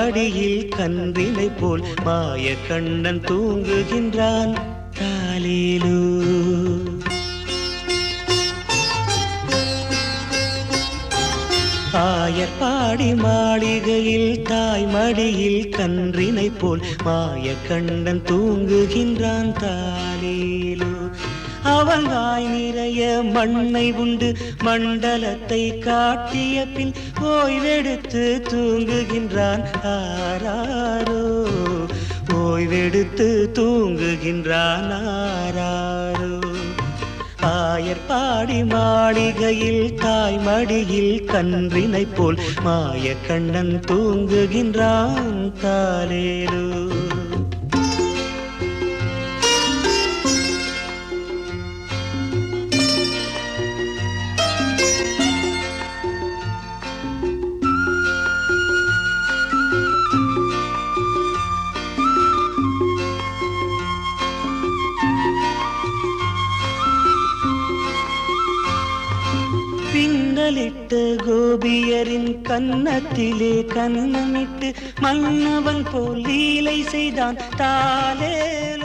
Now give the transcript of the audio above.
மடியில் கன்றினை போல் மாய கண்ணன் தூங்குகின்றான் தாலேலோ. ஆயர்பாடி மாளிகையில் தாய் மடியில் கன்றினை போல் மாய கண்ணன் தூங்குகின்றான் தாலேலோ. அவன் வாய் நிறைய மண்ணை உண்டு மண்டலத்தை காட்டிய பின் ஓய்வெடுத்து தூங்குகின்றான் ஆராரோ. ஓய்வெடுத்து தூங்குகின்றான் ஆராரோ. ஆயர்பாடி மாளிகையில் தாய் மடியில் கன்றினை போல் மாய கண்ணன் தூங்குகின்றான் தாலேலோ. பின்னலிட்டு கோபியரின் கன்னத்திலே கன்னமிட்டு மன்னவன் போல் லீலை செய்தான் தாலேலோ.